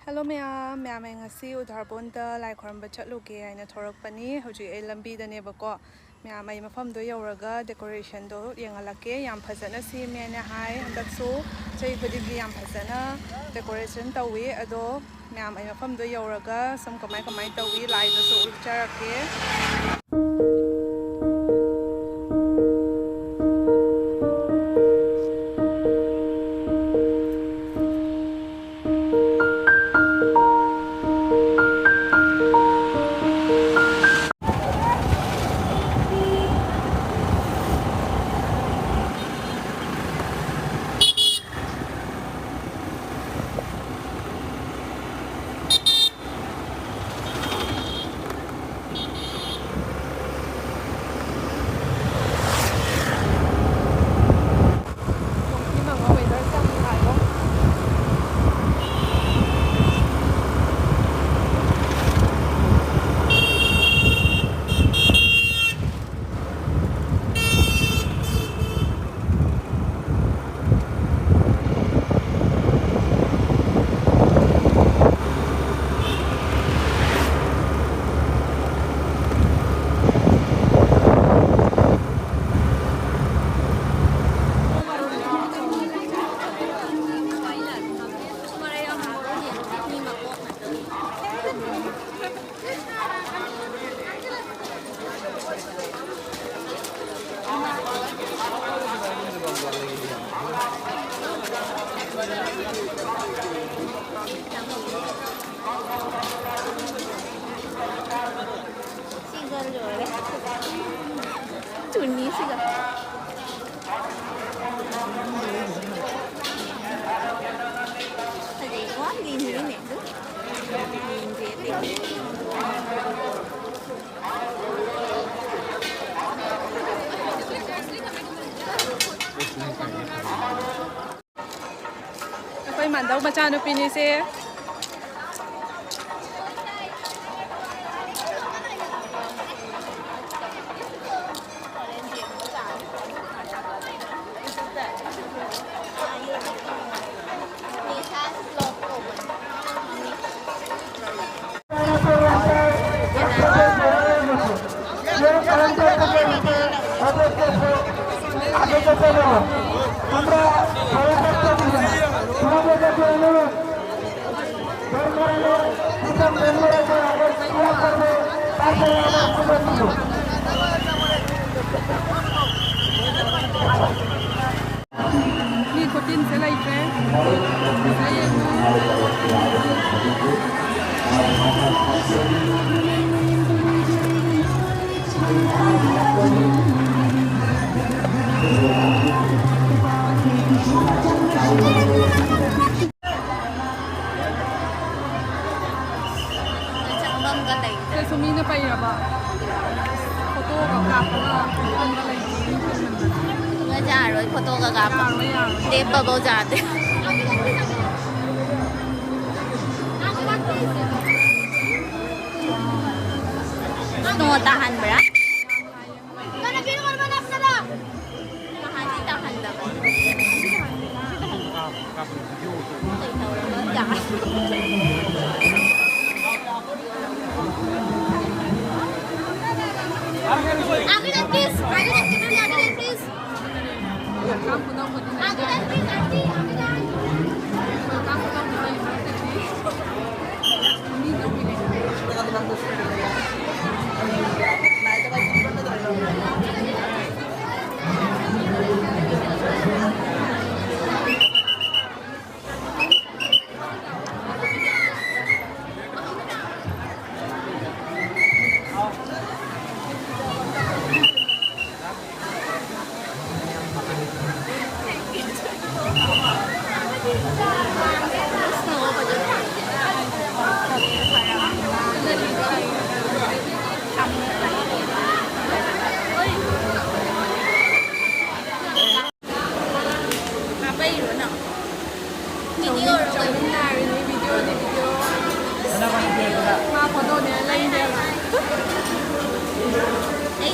Hello ma'am ay ngasi Udharbonda lai khoramba chatluge aina thorakpani hojik ai lambidanebako ma'am ai mafamdo yauraga decoration do yengalake yam phajana seme na hai handaksu chai khudigi yam phajana decoration tawi ado ma'am ai mafamdo yauraga sam kamai tawi lai do so ulcharake Tunni siga. Tadi kuat gini nih tuh. Ako'y mandaw bachano pinisi Ni kotin sila ipe. Saya Saya sumina pa iya ba? Photo ka kapla. Nga ja rồi photo ka gapa. Để bao giờ thế. Tunggu tahan berat. Mana biru mana mana. Tahan di tahan dah. Agilan please, agilan please. Agilan please, auntie, agilan.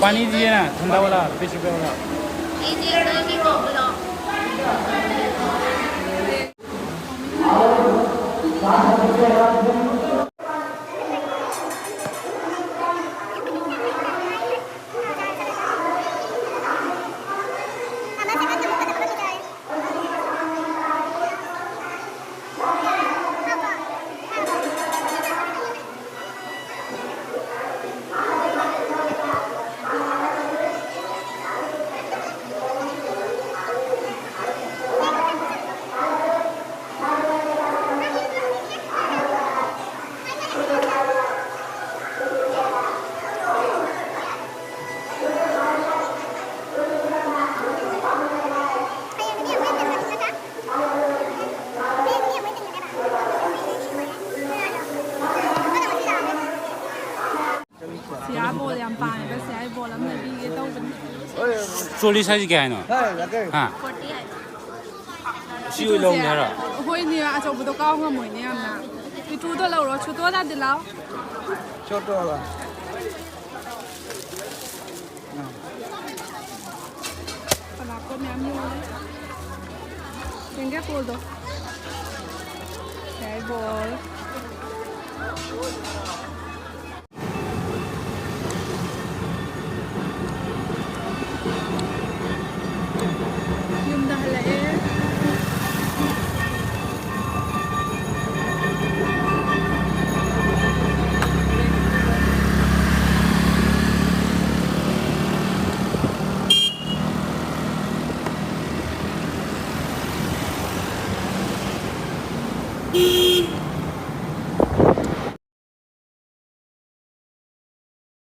पानी दिए ना ठंडा वाला 20 रुपये वाला ဆရာဘောရံပါတယ်ပဲဆရာဘောလာမယ်ပြီးတော့ဘယ် 做理才是干呢？啊， 40အဲ့ 是有龙的了。 ဟိုနေအချို့ဘတော့ကောင်းမှမွေနေရမလားဒီတူတော့လောက်တော့ချူတော့တာဒီလောက် Choto lah. ခလာကောမြမျိုးလေသင်္ကပိုတော့ဆရာဘော